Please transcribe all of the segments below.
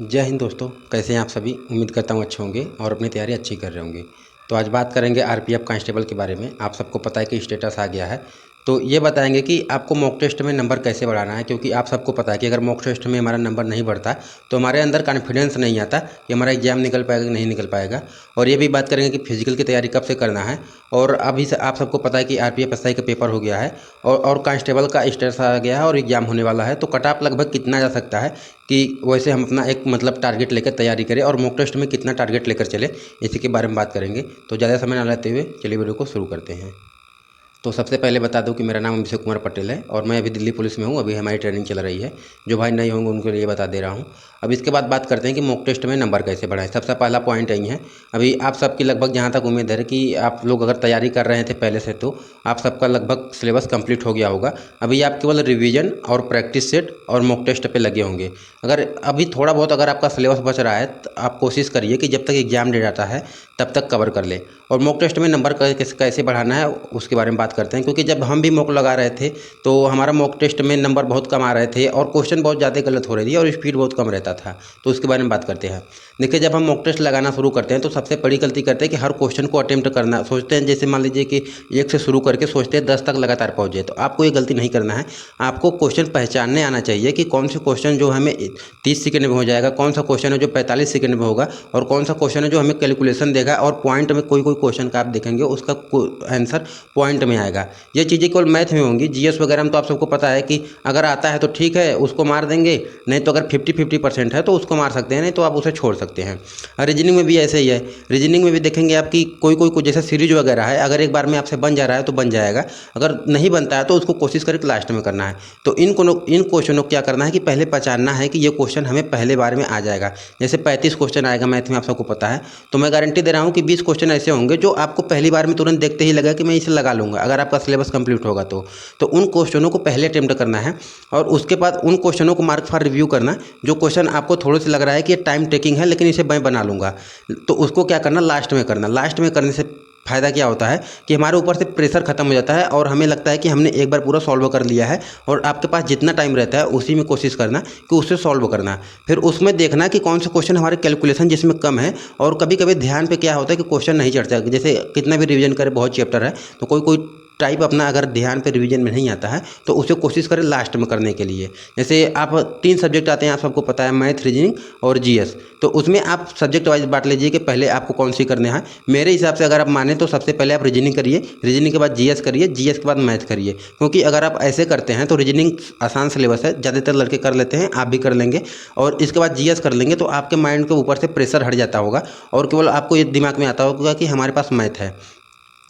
जय हिंद दोस्तों, कैसे हैं आप सभी। उम्मीद करता हूँ अच्छे होंगे और अपनी तैयारी अच्छी कर रहे होंगे। तो आज बात करेंगे आरपीएफ कांस्टेबल के बारे में। आप सबको पता है कि स्टेटस आ गया है, तो ये बताएंगे कि आपको मॉक टेस्ट में नंबर कैसे बढ़ाना है। क्योंकि आप सबको पता है कि अगर मॉक टेस्ट में हमारा नंबर नहीं बढ़ता तो हमारे अंदर कॉन्फिडेंस नहीं आता कि हमारा एग्जाम निकल पाएगा कि नहीं निकल पाएगा। और ये भी बात करेंगे कि फिजिकल की तैयारी कब से करना है। और अभी से आप सबको पता है कि आरपीएफ एसआई का पेपर हो गया है और कांस्टेबल का स्टेटस आ गया है और एग्जाम होने वाला है। तो कट ऑफ लगभग कितना जा सकता है कि वैसे हम अपना एक मतलब टारगेट लेकर तैयारी करें और मॉक टेस्ट में कितना टारगेट लेकर चले, इसी के बारे में बात करेंगे। तो ज़्यादा समय ना लेते हुए चलिए वीडियो को शुरू करते हैं। तो सबसे पहले बता दूं कि मेरा नाम अभिषेक कुमार पटेल है और मैं अभी दिल्ली पुलिस में हूं। अभी हमारी ट्रेनिंग चल रही है। जो भाई नहीं होंगे उनके लिए बता दे रहा हूं। अब इसके बाद बात करते हैं कि मॉक टेस्ट में नंबर कैसे बढ़ाएं। सबसे पहला पॉइंट यही है। अभी आप सबकी लगभग जहां तक उम्मीद है कि आप लोग अगर तैयारी कर रहे थे पहले से, तो आप सबका लगभग सिलेबस कंप्लीट हो गया होगा। अभी आप केवल रिवीजन और प्रैक्टिस सेट और मॉक टेस्ट पे लगे होंगे। अगर अभी थोड़ा बहुत अगर आपका सिलेबस बच रहा है तो आप कोशिश करिए कि जब तक एग्जाम डेट आता है तब तक कवर कर ले। और मॉक टेस्ट में नंबर कैसे बढ़ाना है उसके बारे में बात करते हैं। क्योंकि जब हम भी मॉक लगा रहे थे तो हमारा मॉक टेस्ट में नंबर बहुत कम आ रहे थे और क्वेश्चन बहुत ज़्यादा गलत हो रही थी और स्पीड बहुत कम रहता था। तो उसके बारे में बात करते हैं। देखिए, जब हम मॉक टेस्ट लगाना शुरू करते हैं तो सबसे बड़ी गलती करते हैं कि हर क्वेश्चन को अटेम्प्ट करना सोचते हैं। जैसे मान लीजिए कि 1 से शुरू करके सोचते हैं 10 तक लगातार पहुँच जाए, तो आपको ये गलती नहीं करना है। आपको क्वेश्चन पहचानने आना चाहिए कि कौन से क्वेश्चन जो हमें 30 सेकंड में हो जाएगा, कौन सा क्वेश्चन है जो 45 सेकंड में होगा और कौन सा क्वेश्चन है जो हमें कैलकुलेशन देगा और पॉइंट में कोई क्वेश्चन का आप देखेंगे उसका आंसर पॉइंट में आएगा। ये चीज़ें केवल मैथ में होंगी। जीएस वगैरह में तो आप सबको पता है कि अगर आता है तो ठीक है, उसको मार देंगे, नहीं तो अगर 50-50% है तो उसको मार सकते हैं, नहीं तो आप उसे छोड़ सकते हैं। और रीजनिंग में भी ऐसे ही है। रीजनिंग में भी देखेंगे आपकी कोई जैसे सीरीज वगैरह है, अगर एक बार में आपसे बन जा रहा है तो बन जाएगा, अगर नहीं बनता है तो उसको कोशिश करके लास्ट में करना है। तो इन क्वेश्चनों को क्या करना है कि पहले पहचानना है कि ये क्वेश्चन हमें पहले बार में आ जाएगा। जैसे 35 क्वेश्चन आएगा मैथ में, आप सबको पता है, तो मैं गारंटी दे रहा हूँ कि 20 क्वेश्चन ऐसे होंगे जो आपको पहली बार में तुरंत देखते ही लगा कि मैं इसे लगा लूँगा, अगर आपका सिलेबस कंप्लीट होगा तो उन क्वेश्चनों को पहले अटेम्प्ट करना है। और उसके बाद उन क्वेश्चनों को मार्क फॉर रिव्यू करना। जो क्वेश्चन आपको थोड़े से लग रहा है कि ये टाइम टेकिंग है लेकिन इसे मैं बना लूँगा, तो उसको क्या करना, लास्ट में करना। लास्ट में करने से फ़ायदा क्या होता है कि हमारे ऊपर से प्रेशर खत्म हो जाता है और हमें लगता है कि हमने एक बार पूरा सॉल्व कर लिया है। और आपके पास जितना टाइम रहता है उसी में कोशिश करना कि उसे सॉल्व करना। फिर उसमें देखना कि कौन सा क्वेश्चन हमारे कैलकुलेशन जिसमें कम है। और कभी कभी ध्यान पे क्या होता है कि क्वेश्चन नहीं चढ़ता। जैसे कितना भी रिवीजन करे, बहुत चैप्टर है तो कोई टाइप अपना अगर ध्यान पे रिवीजन में नहीं आता है तो उसे कोशिश करें लास्ट में करने के लिए। जैसे आप 3 सब्जेक्ट आते हैं, आप सबको पता है, मैथ, रीजनिंग और जीएस। तो उसमें आप सब्जेक्ट वाइज बांट लीजिए कि पहले आपको कौन सी करने हैं। मेरे हिसाब से अगर आप माने तो सबसे पहले आप रीजनिंग करिए, रीजनिंग के बाद जीएस करिए, जीएस के बाद मैथ करिए। क्योंकि अगर आप ऐसे करते हैं तो रीजनिंग आसान सिलेबस है, ज़्यादातर लड़के कर लेते हैं, आप भी कर लेंगे। और इसके बाद जीएस कर लेंगे तो आपके माइंड के ऊपर से प्रेशर हट जाता होगा और केवल आपको ये दिमाग में आता होगा कि हमारे पास मैथ है।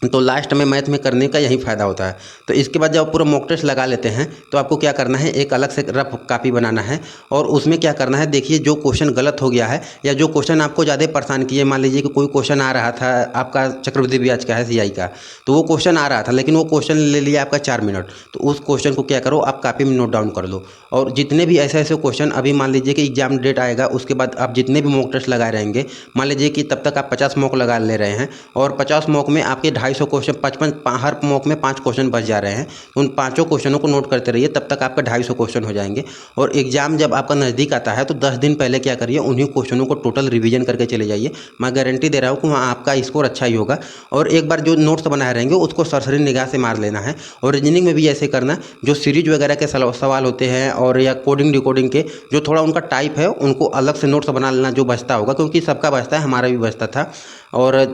तो लास्ट में मैथ में करने का यही फ़ायदा होता है। तो इसके बाद जब पूरा मॉक टेस्ट लगा लेते हैं तो आपको क्या करना है, एक अलग से रफ कॉपी बनाना है। और उसमें क्या करना है, देखिए जो क्वेश्चन गलत हो गया है या जो क्वेश्चन आपको ज़्यादा परेशान किए, मान लीजिए कि कोई क्वेश्चन आ रहा था आपका चक्रवृद्धि ब्याज का है, सीआई का, तो वो क्वेश्चन आ रहा था लेकिन वो क्वेश्चन ले लिया आपका 4 मिनट, तो उस क्वेश्चन को क्या करो, आप कॉपी में नोट डाउन कर लो। और जितने भी ऐसे ऐसे क्वेश्चन, अभी मान लीजिए कि एग्जाम डेट आएगा उसके बाद आप जितने भी मॉक टेस्ट लगाए रहेंगे, मान लीजिए कि तब तक आप 50 मॉक लगा ले रहे हैं और 50 मॉक में आपके 250 क्वेश्चन, 55 हर मॉक में 5 क्वेश्चन बच जा रहे हैं, तो उन पाँचों क्वेश्चनों को नोट करते रहिए, तब तक आपका 250 क्वेश्चन हो जाएंगे। और एग्जाम जब आपका नज़दीक आता है तो 10 दिन पहले क्या करिए, उन्हीं क्वेश्चनों को टोटल रिवीजन करके चले जाइए। मैं गारंटी दे रहा हूँ कि वहाँ आपका स्कोर अच्छा ही होगा। और एक बार जो नोट्स बनाए रहेंगे उसको सरसरी निगाह से मार लेना है। और रीजनिंग में भी ऐसे करना, जो सीरीज वगैरह के सवाल होते हैं और या कोडिंग डिकोडिंग के जो थोड़ा उनका टाइप है उनको अलग से नोट्स बना लेना जो बचता होगा, क्योंकि सबका बचता है, हमारा भी बचता था। और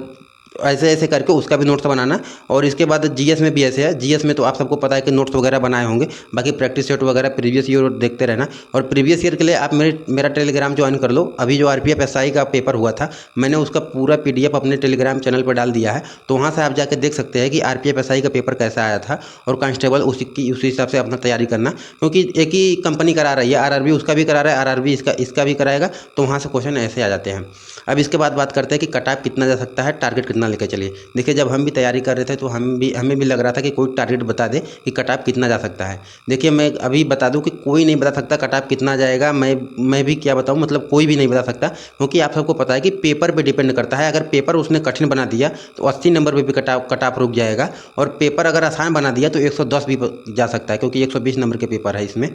ऐसे ऐसे करके उसका भी नोट्स बनाना। और इसके बाद जीएस में भी ऐसे है। जीएस में तो आप सबको पता है कि नोट्स वगैरह बनाए होंगे, बाकी प्रैक्टिस सेट वगैरह प्रीवियस ईयर देखते रहना। और प्रीवियस ईयर के लिए आप मेरा टेलीग्राम ज्वाइन कर लो। अभी जो आरपीएफ एसआई का पेपर हुआ था, मैंने उसका पूरा पीडीएफ अपने टेलीग्राम चैनल पर डाल दिया है, तो वहाँ से आप जाकर देख सकते हैं कि आरपीएफ एसआई का पेपर कैसा आया था। और कांस्टेबल उसी हिसाब से अपना तैयारी करना, क्योंकि एक ही कंपनी करा रही है, आरआरबी उसका भी करा रहा है, आरआरबी इसका भी कराएगा, तो वहाँ से क्वेश्चन ऐसे आ जाते हैं। अब इसके बाद बात करते हैं कि कट ऑफ कितना जा सकता है, टारगेट कितना लेकर चलिए। देखिए, जब हम भी तैयारी कर रहे थे तो हमें भी लग रहा था कि कोई टारगेट बता दे कि कट ऑफ कितना जा सकता है। देखिए, मैं अभी बता दूं कि कोई नहीं बता सकता कट ऑफ कितना जाएगा। मैं भी क्या बताऊं, मतलब कोई भी नहीं बता सकता, क्योंकि आप सबको पता है कि पेपर पे डिपेंड करता है। अगर पेपर उसने कठिन बना दिया तो 80 नंबर पर भी कट ऑफ रुक जाएगा। और पेपर अगर आसान बना दिया तो 110 भी जा सकता है, क्योंकि 120 नंबर के पेपर है इसमें।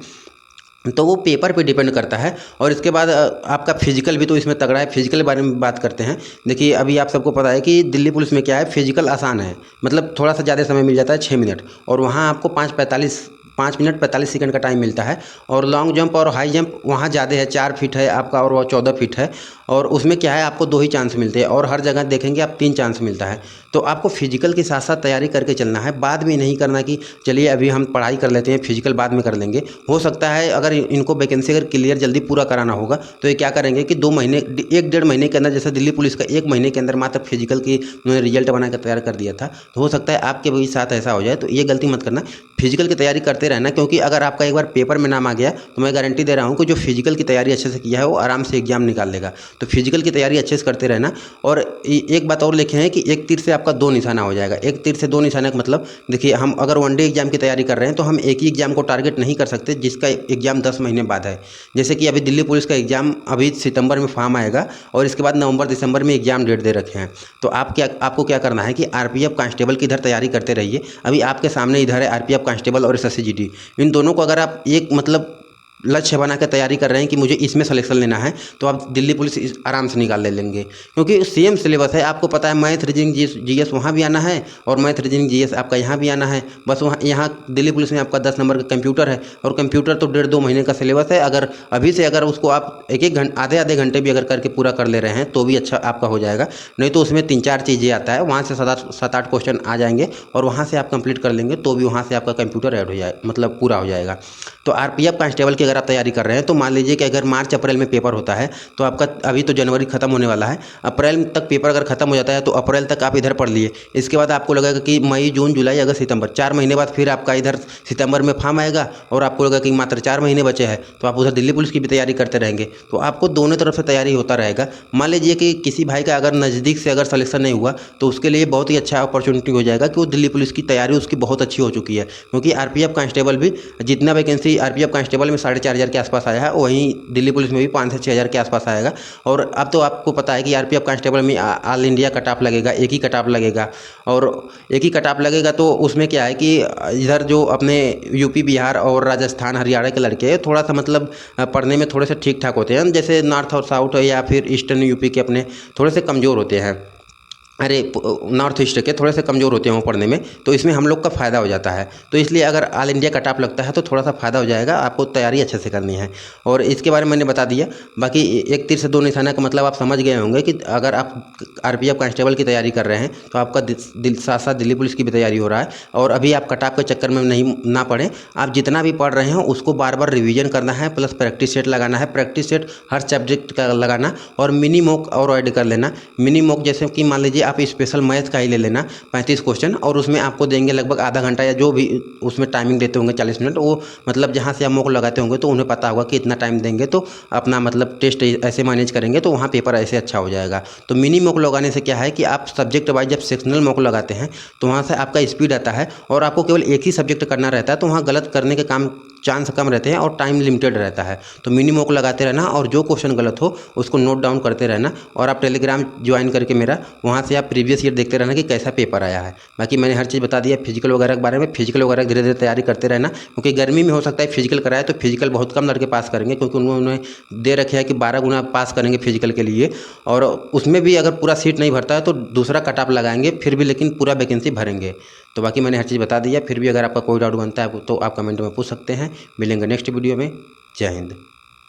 तो वो पेपर पे डिपेंड करता है। और इसके बाद आपका फिजिकल भी तो इसमें तगड़ा है। फिजिकल के बारे में बात करते हैं। देखिए अभी आप सबको पता है कि दिल्ली पुलिस में क्या है, फिजिकल आसान है, मतलब थोड़ा सा ज़्यादा समय मिल जाता है 6 मिनट, और वहाँ आपको 5 मिनट 45 सेकंड का टाइम मिलता है। और लॉन्ग जंप और हाई जंप वहाँ ज़्यादा है, 4 फीट है आपका और वो 14 फीट है। और उसमें क्या है, आपको 2 ही चांस मिलते हैं, और हर जगह देखेंगे आप 3 चांस मिलता है। तो आपको फिजिकल के साथ साथ तैयारी करके चलना है। बाद में नहीं करना कि चलिए अभी हम पढ़ाई कर लेते हैं, फिजिकल बाद में कर लेंगे। हो सकता है अगर इनको वैकेंसी अगर क्लियर जल्दी पूरा कराना होगा तो ये क्या करेंगे कि 2 महीने 1-1.5 महीने के अंदर, जैसे दिल्ली पुलिस का 1 महीने के अंदर मात्र फिजिकल की उन्होंने रिजल्ट बना कर तैयार कर दिया था। तो हो सकता है आपके भी साथ ऐसा हो जाए, तो ये गलती मत करना। फिजिकल की तैयारी करते रहना, क्योंकि अगर आपका एक बार पेपर में नाम आ गया तो मैं गारंटी दे रहा हूँ कि जो फिजिकल की तैयारी अच्छे से किया है वो आराम से एग्जाम निकाल लेगा। तो फिजिकल की तैयारी अच्छे से करते रहना। और एक बात और लिखे हैं कि एक तीर से आपका 2 निशाना हो जाएगा। एक तीर से 2 निशाना का मतलब, देखिए हम अगर वनडे एग्जाम की तैयारी कर रहे हैं तो हम एक ही एग्जाम को टारगेट नहीं कर सकते जिसका एग्जाम 10 महीने बाद है। जैसे कि अभी दिल्ली पुलिस का एग्जाम अभी सितंबर में फॉर्म आएगा, और इसके बाद नवंबर दिसंबर में एग्जाम डेट दे रखे हैं। तो आपको क्या करना है कि आरपीएफ कांस्टेबल की इधर तैयारी करते रहिए। अभी आपके सामने इधर है आरपीएफ कांस्टेबल और एसएससी-जीडी, इन दोनों को अगर आप एक मतलब लक्ष्य बना कर तैयारी कर रहे हैं कि मुझे इसमें सिलेक्शन लेना है, तो आप दिल्ली पुलिस आराम से निकाल ले लेंगे, क्योंकि सेम सिलेबस है। आपको पता है मैथ रीजनिंग जीएस वहाँ भी आना है, और मैथ रीजनिंग जीएस आपका यहाँ भी आना है। बस वहाँ यहाँ दिल्ली पुलिस में आपका 10 नंबर का कंप्यूटर है, और कंप्यूटर तो 1.5-2 महीने का सिलेबस है। अगर अभी से अगर उसको आप एक घंटे आधे घंटे भी अगर करके पूरा कर ले रहे हैं तो भी अच्छा आपका हो जाएगा। नहीं तो उसमें 3-4 चीज़ें आता है, वहाँ से 7-8 क्वेश्चन आ जाएंगे, और वहाँ से आप कंप्लीट कर लेंगे तो भी वहाँ से आपका कंप्यूटर ऐड हो जाए, मतलब पूरा हो जाएगा। तो आरपीएफ कांस्टेबल की अगर आप तैयारी कर रहे हैं तो मान लीजिए कि अगर मार्च अप्रैल में पेपर होता है, तो आपका अभी तो जनवरी खत्म होने वाला है, अप्रैल तक पेपर अगर खत्म हो जाता है तो अप्रैल तक आप इधर पढ़ लिए। इसके बाद आपको लगेगा कि मई जून जुलाई अगस्त सितंबर 4 महीने बाद फिर आपका इधर सितंबर में फॉर्म आएगा, और आपको लगेगा कि मात्र 4 महीने बचे हैं, तो आप उधर दिल्ली पुलिस की भी तैयारी करते रहेंगे। तो आपको दोनों तरफ से तैयारी होता रहेगा। मान लीजिए कि किसी भाई का अगर नज़दीक से अगर सिलेक्शन नहीं हुआ तो उसके लिए बहुत ही अच्छा अपॉर्चुनिटी हो जाएगा कि वो दिल्ली पुलिस की तैयारी उसकी बहुत अच्छी हो चुकी है। क्योंकि आरपीएफ कांस्टेबल भी जितना वैकेंसी आरपीएफ कांस्टेबल में 4,500 के आसपास आया है, वहीं दिल्ली पुलिस में भी 5 से 6,000 के आसपास आएगा। और अब तो आपको पता है कि आरपीएफ कांस्टेबल में ऑल इंडिया कट ऑफ लगेगा, एक ही कट ऑफ लगेगा। और एक ही कट ऑफ लगेगा तो उसमें क्या है कि इधर जो अपने यूपी बिहार और राजस्थान हरियाणा के लड़के थोड़ा सा मतलब पढ़ने में थोड़े से ठीक ठाक होते हैं, जैसे नॉर्थ और साउथ या फिर ईस्टर्न यूपी के अपने थोड़े से कमज़ोर होते हैं, अरे नॉर्थ ईस्ट के थोड़े से कमज़ोर होते हैं वो पढ़ने में, तो इसमें हम लोग का फ़ायदा हो जाता है। तो इसलिए अगर ऑल इंडिया कट ऑफ लगता है तो थोड़ा सा फ़ायदा हो जाएगा, आपको तैयारी अच्छे से करनी है। और इसके बारे में मैंने बता दिया। बाकी एक तीर से 2 निशाना का मतलब आप समझ गए होंगे कि अगर आप आरपीएफ कांस्टेबल की तैयारी कर रहे हैं तो आपका साथ साथ दिल्ली पुलिस की भी तैयारी हो रहा है। और अभी आप कट ऑफ के चक्कर में नहीं ना पड़ें, आप जितना भी पढ़ रहे हैं उसको बार बार रिवीजन करना है, प्लस प्रैक्टिस सेट लगाना है। प्रैक्टिस सेट हर सब्जेक्ट का लगाना, और मिनी मॉक और ऐड कर लेना। मिनी मॉक जैसे कि मान लीजिए आप स्पेशल मैथ का ही ले लेना 35 क्वेश्चन, और उसमें आपको देंगे लगभग आधा घंटा या जो भी उसमें टाइमिंग देते होंगे 40 मिनट। वो मतलब जहाँ से आप मॉक लगाते होंगे तो उन्हें पता होगा कि इतना टाइम देंगे तो अपना मतलब टेस्ट ऐसे मैनेज करेंगे तो वहाँ पेपर ऐसे अच्छा हो जाएगा। तो मिनी मॉक लगाने से क्या है कि आप सब्जेक्ट वाइज जब सेक्शनल मॉक लगाते हैं तो वहाँ से आपका स्पीड आता है, और आपको केवल एक ही सब्जेक्ट करना रहता है, तो वहाँ गलत करने के काम चांस कम रहते हैं और टाइम लिमिटेड रहता है। तो मिनी मॉक लगाते रहना, और जो क्वेश्चन गलत हो उसको नोट डाउन करते रहना। और आप टेलीग्राम ज्वाइन करके मेरा, वहाँ से आप प्रीवियस ईयर देखते रहना कि कैसा पेपर आया है। बाकी मैंने हर चीज़ बता दिया फिजिकल वगैरह के बारे में। फिजिकल वगैरह धीरे धीरे तैयारी करते रहना, क्योंकि गर्मी में हो सकता है फिजिकल कराए तो फिजिकल बहुत कम लड़के पास करेंगे, क्योंकि उन्होंने दे रखे है कि 12 गुना पास करेंगे फिजिकल के लिए। और उसमें भी अगर पूरा सीट नहीं भरता है तो दूसरा कट ऑफ लगाएंगे फिर भी, लेकिन पूरा वैकेंसी भरेंगे। तो बाकी मैंने हर चीज़ बता दिया। फिर भी अगर आपका कोई डाउट बनता है तो आप कमेंट में पूछ सकते हैं। मिलेंगे नेक्स्ट वीडियो में। जय हिंद।